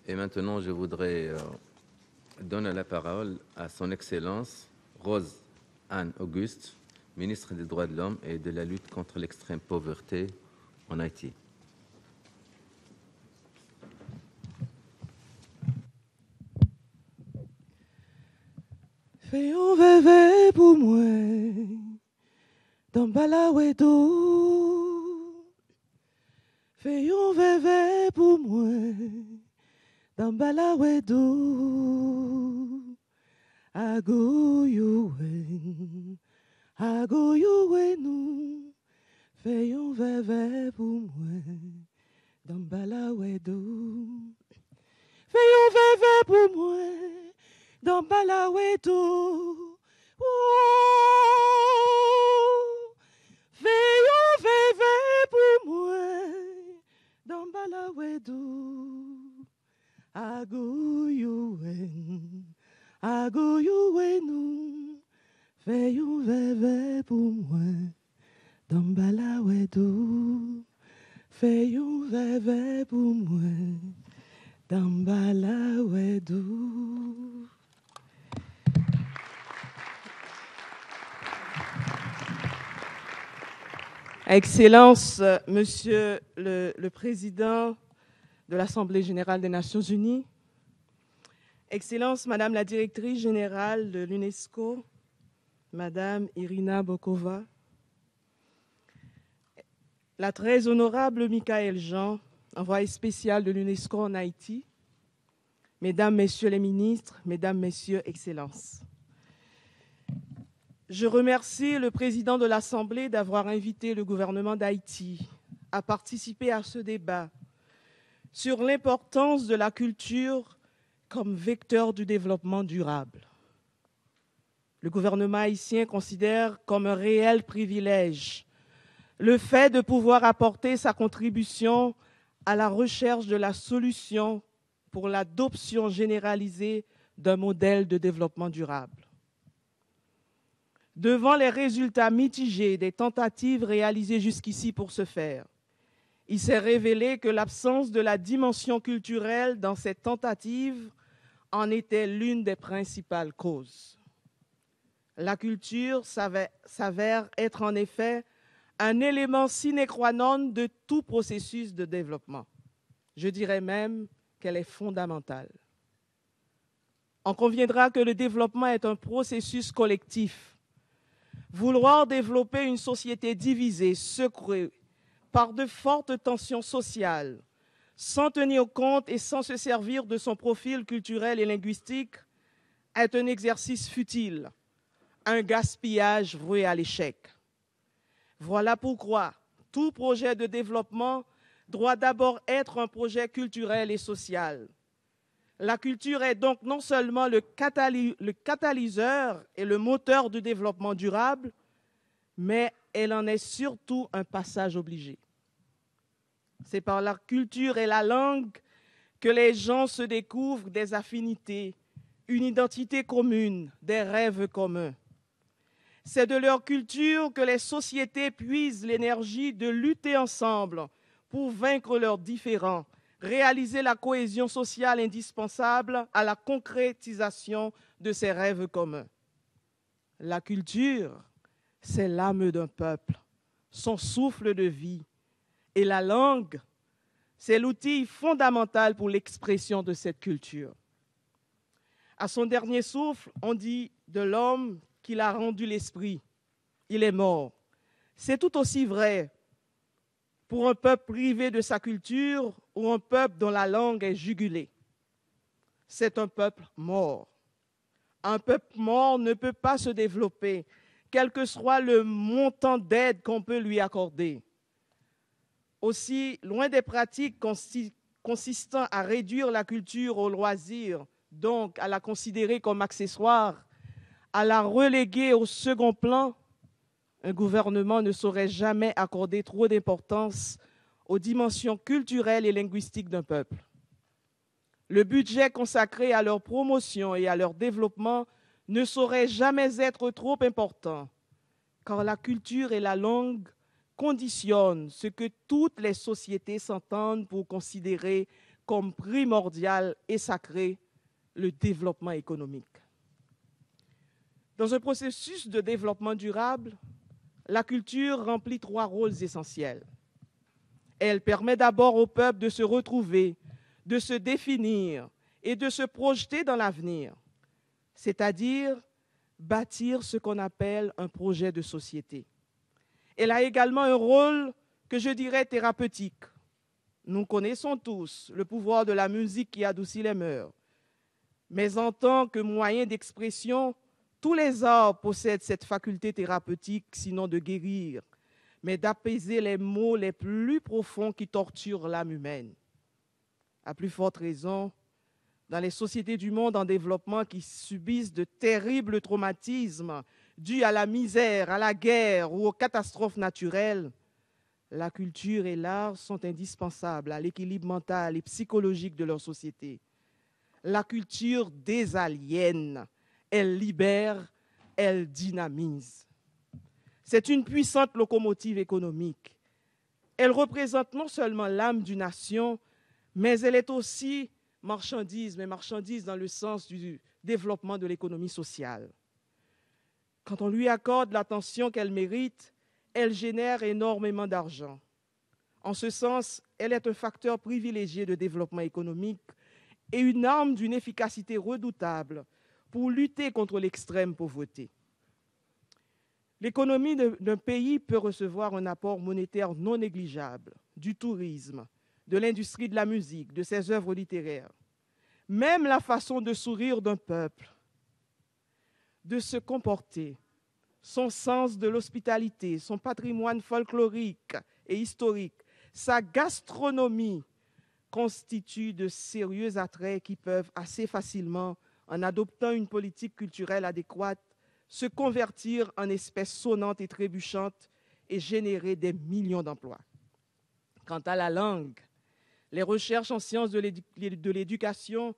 Et maintenant, je voudrais donner la parole à son Excellence Rose Anne Auguste, ministre des Droits de l'Homme et de la lutte contre l'extrême pauvreté en Haïti. Fais un bébé pour moi, dans Balawedo. Fais un bébé pour moi, dans Balawedo. Agoyouen, nous. Fais un bébé pour moi, dans Balawedo. Fais un bébé pour moi, dans Balawedo. Oh, fais un bébé pour moi, dans Balawedo. Agoyouen, nous. Fais un bébé pour moi, dans Balawedo. Fais un bébé pour moi, dans Balawedo. Excellence, Monsieur le Président de l'Assemblée générale des Nations unies, Excellence, Madame la Directrice générale de l'UNESCO, Madame Irina Bokova, la très honorable Michaël Jean, envoyé spécial de l'UNESCO en Haïti, Mesdames, Messieurs les ministres, Mesdames, Messieurs, Excellences. Je remercie le président de l'Assemblée d'avoir invité le gouvernement d'Haïti à participer à ce débat sur l'importance de la culture comme vecteur du développement durable. Le gouvernement haïtien considère comme un réel privilège le fait de pouvoir apporter sa contribution à la recherche de la solution pour l'adoption généralisée d'un modèle de développement durable. Devant les résultats mitigés des tentatives réalisées jusqu'ici pour ce faire, il s'est révélé que l'absence de la dimension culturelle dans cette tentative en était l'une des principales causes. La culture s'avère être en effet un élément sine qua non de tout processus de développement. Je dirais même qu'elle est fondamentale. On conviendra que le développement est un processus collectif. Vouloir développer une société divisée, secouée par de fortes tensions sociales, sans tenir compte et sans se servir de son profil culturel et linguistique, est un exercice futile, un gaspillage voué à l'échec. Voilà pourquoi tout projet de développement doit d'abord être un projet culturel et social. La culture est donc non seulement le catalyseur et le moteur du développement durable, mais elle en est surtout un passage obligé. C'est par la culture et la langue que les gens se découvrent des affinités, une identité commune, des rêves communs. C'est de leur culture que les sociétés puisent l'énergie de lutter ensemble pour vaincre leurs différends, réaliser la cohésion sociale indispensable à la concrétisation de ces rêves communs. La culture, c'est l'âme d'un peuple, son souffle de vie. Et la langue, c'est l'outil fondamental pour l'expression de cette culture. À son dernier souffle, on dit de l'homme qu'il a rendu l'esprit. Il est mort. C'est tout aussi vrai pour un peuple privé de sa culture ou un peuple dont la langue est jugulée. C'est un peuple mort. Un peuple mort ne peut pas se développer, quel que soit le montant d'aide qu'on peut lui accorder. Aussi, loin des pratiques consistant à réduire la culture au loisir, donc à la considérer comme accessoire, à la reléguer au second plan, un gouvernement ne saurait jamais accorder trop d'importance aux dimensions culturelles et linguistiques d'un peuple. Le budget consacré à leur promotion et à leur développement ne saurait jamais être trop important, car la culture et la langue conditionnent ce que toutes les sociétés s'entendent pour considérer comme primordial et sacré le développement économique. Dans un processus de développement durable, la culture remplit 3 rôles essentiels. Elle permet d'abord au peuple de se retrouver, de se définir et de se projeter dans l'avenir, c'est-à-dire bâtir ce qu'on appelle un projet de société. Elle a également un rôle que je dirais thérapeutique. Nous connaissons tous le pouvoir de la musique qui adoucit les mœurs. Mais en tant que moyen d'expression, tous les arts possèdent cette faculté thérapeutique, sinon de guérir, mais d'apaiser les maux les plus profonds qui torturent l'âme humaine. À plus forte raison, dans les sociétés du monde en développement qui subissent de terribles traumatismes dus à la misère, à la guerre ou aux catastrophes naturelles, la culture et l'art sont indispensables à l'équilibre mental et psychologique de leur société. La culture désaliène, elle libère, elle dynamise. C'est une puissante locomotive économique. Elle représente non seulement l'âme d'une nation, mais elle est aussi marchandise, mais marchandise dans le sens du développement de l'économie sociale. Quand on lui accorde l'attention qu'elle mérite, elle génère énormément d'argent. En ce sens, elle est un facteur privilégié de développement économique et une arme d'une efficacité redoutable pour lutter contre l'extrême pauvreté. L'économie d'un pays peut recevoir un apport monétaire non négligeable du tourisme, de l'industrie de la musique, de ses œuvres littéraires. Même la façon de sourire d'un peuple, de se comporter, son sens de l'hospitalité, son patrimoine folklorique et historique, sa gastronomie constituent de sérieux attraits qui peuvent assez facilement, en adoptant une politique culturelle adéquate, se convertir en espèces sonnantes et trébuchantes et générer des millions d'emplois. Quant à la langue, les recherches en sciences de l'éducation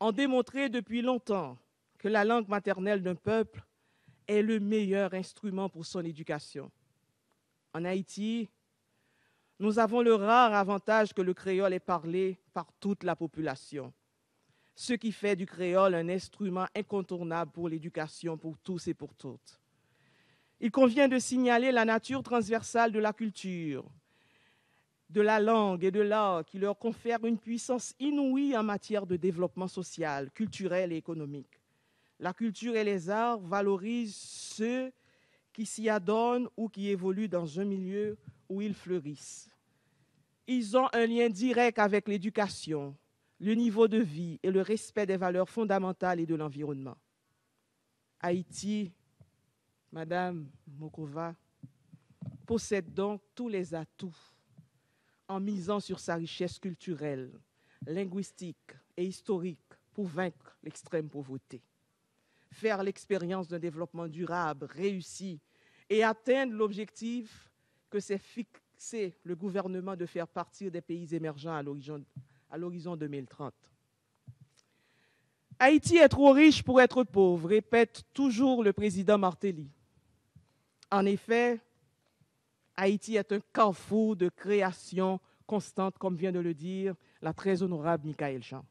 ont démontré depuis longtemps que la langue maternelle d'un peuple est le meilleur instrument pour son éducation. En Haïti, nous avons le rare avantage que le créole est parlé par toute la population, ce qui fait du créole un instrument incontournable pour l'éducation pour tous et pour toutes. Il convient de signaler la nature transversale de la culture, de la langue et de l'art qui leur confère une puissance inouïe en matière de développement social, culturel et économique. La culture et les arts valorisent ceux qui s'y adonnent ou qui évoluent dans un milieu où ils fleurissent. Ils ont un lien direct avec l'éducation, le niveau de vie et le respect des valeurs fondamentales et de l'environnement. Haïti, Madame Mokova, possède donc tous les atouts en misant sur sa richesse culturelle, linguistique et historique pour vaincre l'extrême pauvreté, faire l'expérience d'un développement durable, réussi et atteindre l'objectif que s'est fixé le gouvernement de faire partie des pays émergents à l'horizon 2030. Haïti est trop riche pour être pauvre, répète toujours le président Martelly. En effet, Haïti est un carrefour de création constante, comme vient de le dire la très honorable Michaël Jean.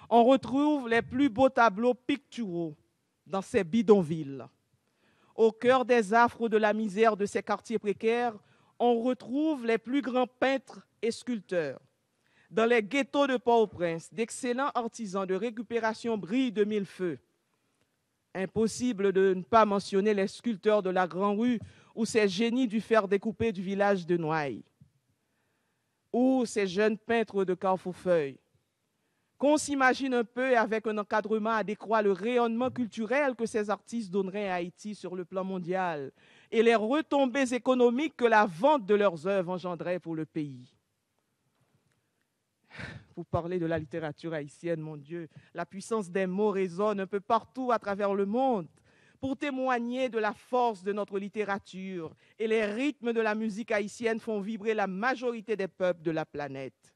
On retrouve les plus beaux tableaux picturaux dans ces bidonvilles. Au cœur des affres de la misère de ces quartiers précaires, on retrouve les plus grands peintres et sculpteurs. Dans les ghettos de Port-au-Prince, d'excellents artisans de récupération brillent de mille feux. Impossible de ne pas mentionner les sculpteurs de la Grande Rue ou ces génies du fer découpé du village de Noailles, ou ces jeunes peintres de Carrefourfeuille. Qu'on s'imagine un peu avec un encadrement adéquat le rayonnement culturel que ces artistes donneraient à Haïti sur le plan mondial et les retombées économiques que la vente de leurs œuvres engendrait pour le pays. Vous parlez de la littérature haïtienne, mon Dieu, la puissance des mots résonne un peu partout à travers le monde pour témoigner de la force de notre littérature, et les rythmes de la musique haïtienne font vibrer la majorité des peuples de la planète.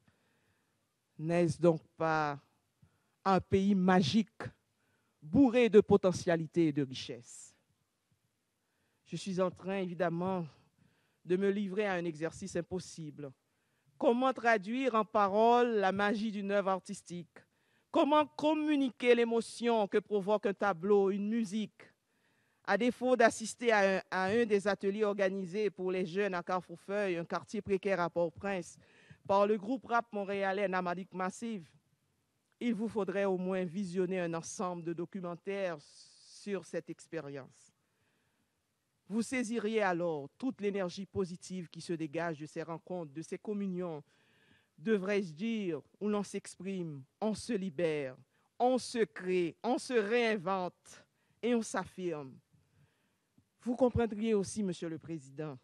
N'est-ce donc pas un pays magique, bourré de potentialités et de richesses? Je suis en train, évidemment, de me livrer à un exercice impossible. Comment traduire en paroles la magie d'une œuvre artistique? Comment communiquer l'émotion que provoque un tableau, une musique? À défaut d'assister à un des ateliers organisés pour les jeunes à Carrefourfeuille, un quartier précaire à Port-au-Prince, par le groupe rap montréalais Namadik Massive, il vous faudrait au moins visionner un ensemble de documentaires sur cette expérience. Vous saisiriez alors toute l'énergie positive qui se dégage de ces rencontres, de ces communions, devrais-je dire, où l'on s'exprime, on se libère, on se crée, on se réinvente et on s'affirme. Vous comprendriez aussi, Monsieur le Président,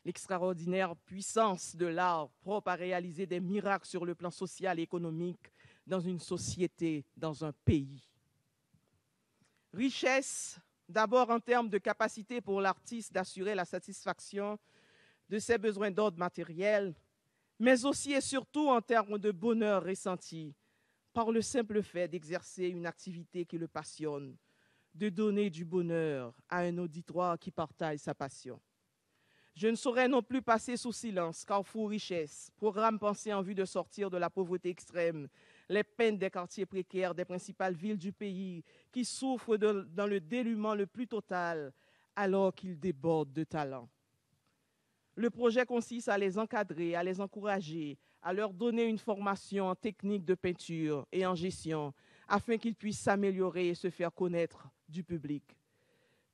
l'extraordinaire puissance de l'art propre à réaliser des miracles sur le plan social et économique dans une société, dans un pays. Richesse, d'abord en termes de capacité pour l'artiste d'assurer la satisfaction de ses besoins d'ordre matériel, mais aussi et surtout en termes de bonheur ressenti par le simple fait d'exercer une activité qui le passionne, de donner du bonheur à un auditoire qui partage sa passion. Je ne saurais non plus passer sous silence Carrefour Richesse, programme pensé en vue de sortir de la pauvreté extrême, les peines des quartiers précaires des principales villes du pays qui souffrent dans le dénuement le plus total alors qu'ils débordent de talent. Le projet consiste à les encadrer, à les encourager, à leur donner une formation en technique de peinture et en gestion afin qu'ils puissent s'améliorer et se faire connaître du public.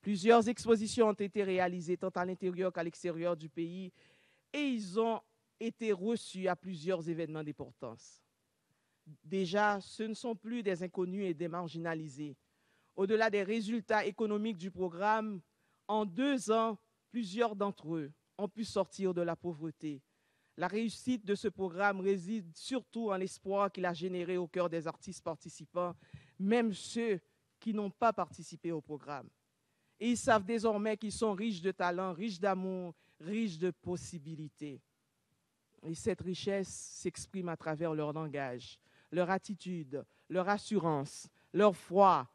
Plusieurs expositions ont été réalisées tant à l'intérieur qu'à l'extérieur du pays et ils ont été reçus à plusieurs événements d'importance. Déjà, ce ne sont plus des inconnus et des marginalisés. Au-delà des résultats économiques du programme, en 2 ans, plusieurs d'entre eux ont pu sortir de la pauvreté. La réussite de ce programme réside surtout en l'espoir qu'il a généré au cœur des artistes participants, même ceux qui n'ont pas participé au programme. Et ils savent désormais qu'ils sont riches de talent, riches d'amour, riches de possibilités. Et cette richesse s'exprime à travers leur langage, leur attitude, leur assurance, leur foi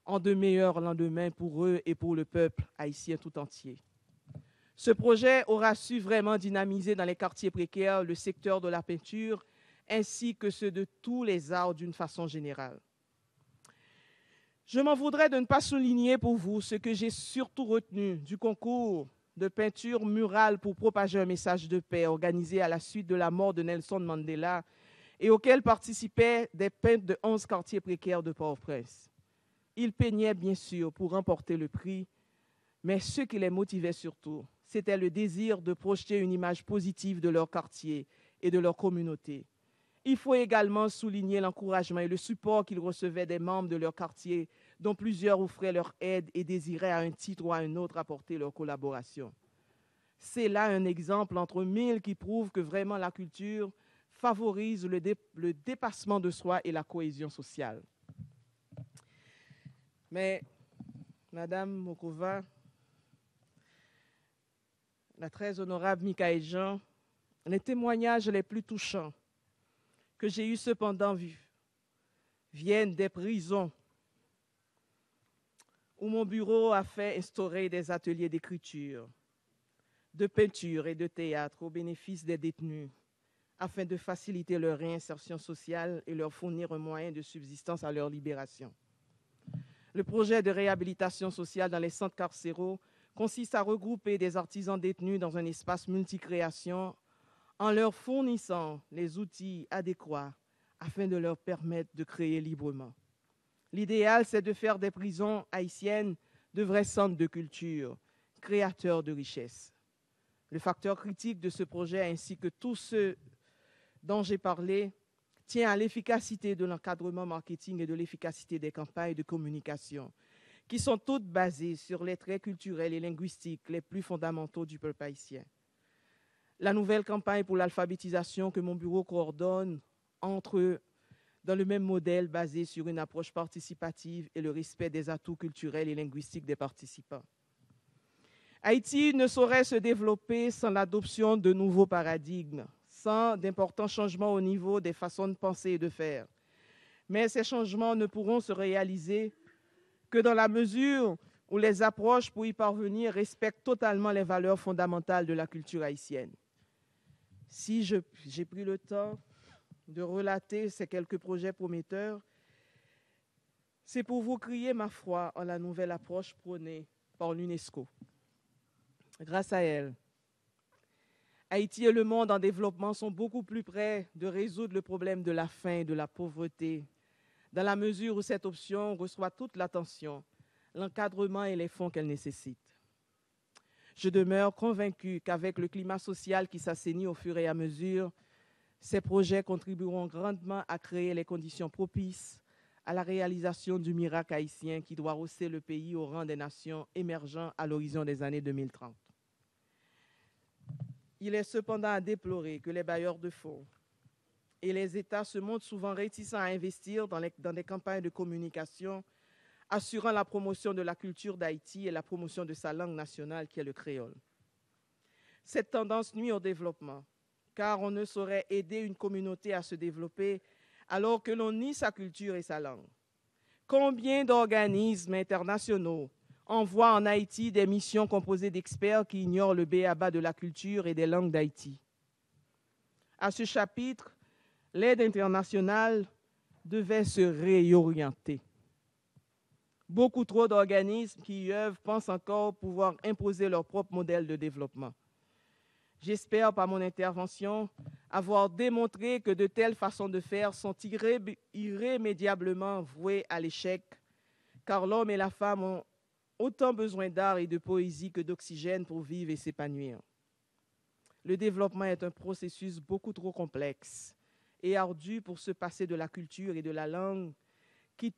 en de meilleurs lendemains pour eux et pour le peuple haïtien tout entier. Ce projet aura su vraiment dynamiser dans les quartiers précaires le secteur de la peinture ainsi que ceux de tous les arts d'une façon générale. Je m'en voudrais de ne pas souligner pour vous ce que j'ai surtout retenu du concours de peinture murale pour propager un message de paix organisé à la suite de la mort de Nelson Mandela et auquel participaient des peintres de 11 quartiers précaires de Port-au-Prince. Ils peignaient bien sûr pour remporter le prix, mais ce qui les motivait surtout, c'était le désir de projeter une image positive de leur quartier et de leur communauté. Il faut également souligner l'encouragement et le support qu'ils recevaient des membres de leur quartier, dont plusieurs offraient leur aide et désiraient à un titre ou à un autre apporter leur collaboration. C'est là un exemple entre 1000 qui prouve que vraiment la culture favorise le dépassement de soi et la cohésion sociale. Mais, Madame Mokova, la très honorable Michaël Jean, les témoignages les plus touchants que j'ai eu cependant vus viennent des prisons où mon bureau a fait instaurer des ateliers d'écriture, de peinture et de théâtre au bénéfice des détenus afin de faciliter leur réinsertion sociale et leur fournir un moyen de subsistance à leur libération. Le projet de réhabilitation sociale dans les centres carcéraux consiste à regrouper des artisans détenus dans un espace multicréation en leur fournissant les outils adéquats afin de leur permettre de créer librement. L'idéal, c'est de faire des prisons haïtiennes de vrais centres de culture, créateurs de richesses. Le facteur critique de ce projet, ainsi que tous ceux dont j'ai parlé, tient à l'efficacité de l'encadrement marketing et de l'efficacité des campagnes de communication, qui sont toutes basées sur les traits culturels et linguistiques les plus fondamentaux du peuple haïtien. La nouvelle campagne pour l'alphabétisation que mon bureau coordonne entre dans le même modèle basé sur une approche participative et le respect des atouts culturels et linguistiques des participants. Haïti ne saurait se développer sans l'adoption de nouveaux paradigmes, sans d'importants changements au niveau des façons de penser et de faire. Mais ces changements ne pourront se réaliser que dans la mesure où les approches pour y parvenir respectent totalement les valeurs fondamentales de la culture haïtienne. Si j'ai pris le temps de relater ces quelques projets prometteurs, c'est pour vous crier ma foi en la nouvelle approche prônée par l'UNESCO. Grâce à elle, Haïti et le monde en développement sont beaucoup plus près de résoudre le problème de la faim et de la pauvreté, dans la mesure où cette option reçoit toute l'attention, l'encadrement et les fonds qu'elle nécessite. Je demeure convaincu qu'avec le climat social qui s'assainit au fur et à mesure, ces projets contribueront grandement à créer les conditions propices à la réalisation du miracle haïtien qui doit hausser le pays au rang des nations émergentes à l'horizon des années 2030. Il est cependant à déplorer que les bailleurs de fonds et les États se montrent souvent réticents à investir dans des campagnes de communication assurant la promotion de la culture d'Haïti et la promotion de sa langue nationale qui est le créole. Cette tendance nuit au développement, car on ne saurait aider une communauté à se développer alors que l'on nie sa culture et sa langue. Combien d'organismes internationaux envoient en Haïti des missions composées d'experts qui ignorent le b.a.-ba de la culture et des langues d'Haïti? À ce chapitre, l'aide internationale devait se réorienter. Beaucoup trop d'organismes qui y œuvrent pensent encore pouvoir imposer leur propre modèle de développement. J'espère, par mon intervention, avoir démontré que de telles façons de faire sont irrémédiablement vouées à l'échec, car l'homme et la femme ont autant besoin d'art et de poésie que d'oxygène pour vivre et s'épanouir. Le développement est un processus beaucoup trop complexe et ardu pour se passer de la culture et de la langue qui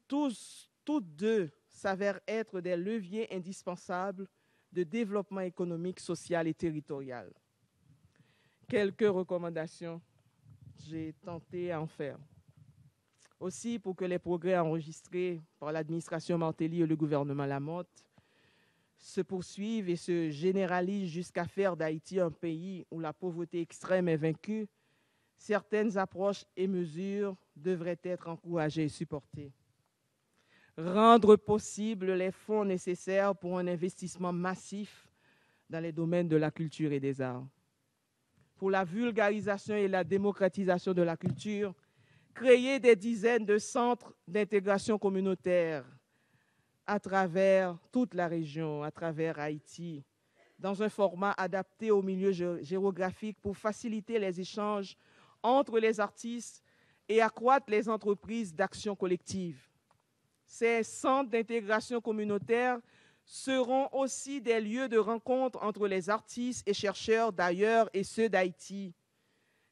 toutes deux s'avèrent être des leviers indispensables de développement économique, social et territorial. Quelques recommandations, j'ai tenté à en faire. Aussi, pour que les progrès enregistrés par l'administration Martelly et le gouvernement Lamotte se poursuivent et se généralisent jusqu'à faire d'Haïti un pays où la pauvreté extrême est vaincue, certaines approches et mesures devraient être encouragées et supportées. Rendre possible les fonds nécessaires pour un investissement massif dans les domaines de la culture et des arts. Pour la vulgarisation et la démocratisation de la culture, créer des dizaines de centres d'intégration communautaire à travers toute la région, à travers Haïti, dans un format adapté au milieu géographique pour faciliter les échanges entre les artistes et accroître les entreprises d'action collective. Ces centres d'intégration communautaire seront aussi des lieux de rencontre entre les artistes et chercheurs d'ailleurs et ceux d'Haïti.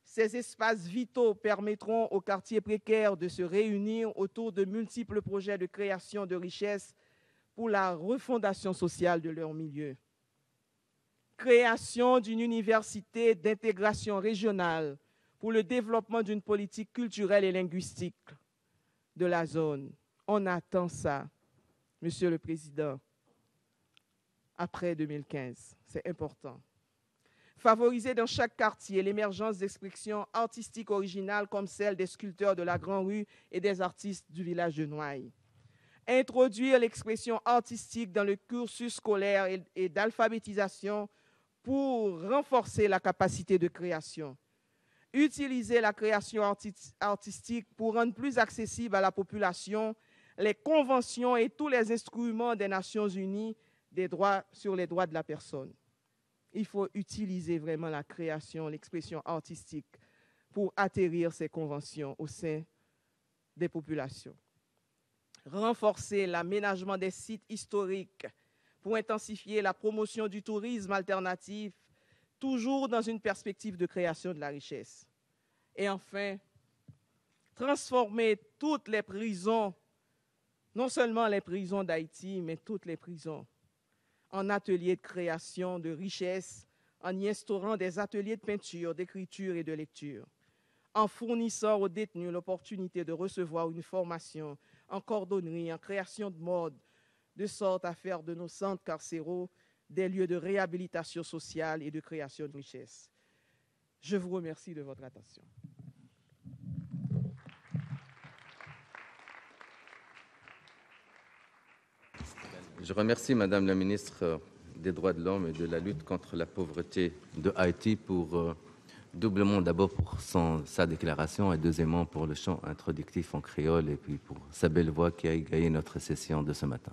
Ces espaces vitaux permettront aux quartiers précaires de se réunir autour de multiples projets de création de richesses pour la refondation sociale de leur milieu. Création d'une université d'intégration régionale pour le développement d'une politique culturelle et linguistique de la zone. On attend ça, Monsieur le Président, après 2015. C'est important. Favoriser dans chaque quartier l'émergence d'expressions artistiques originales comme celle des sculpteurs de la Grande Rue et des artistes du village de Noailles. Introduire l'expression artistique dans le cursus scolaire et d'alphabétisation pour renforcer la capacité de création. Utiliser la création artistique pour rendre plus accessible à la population les conventions et tous les instruments des Nations Unies sur les droits de la personne. Il faut utiliser vraiment la création, l'expression artistique pour atterrir ces conventions au sein des populations. Renforcer l'aménagement des sites historiques pour intensifier la promotion du tourisme alternatif, toujours dans une perspective de création de la richesse. Et enfin, transformer toutes les prisons, non seulement les prisons d'Haïti, mais toutes les prisons, en ateliers de création de richesse, en y instaurant des ateliers de peinture, d'écriture et de lecture, en fournissant aux détenus l'opportunité de recevoir une formation en cordonnerie, en création de mode, de sorte à faire de nos centres carcéraux des lieux de réhabilitation sociale et de création de richesse. Je vous remercie de votre attention. Je remercie Madame la ministre des Droits de l'Homme et de la lutte contre la pauvreté de Haïti pour Doublement d'abord pour sa déclaration et deuxièmement pour le chant introductif en créole et puis pour sa belle voix qui a égayé notre session de ce matin.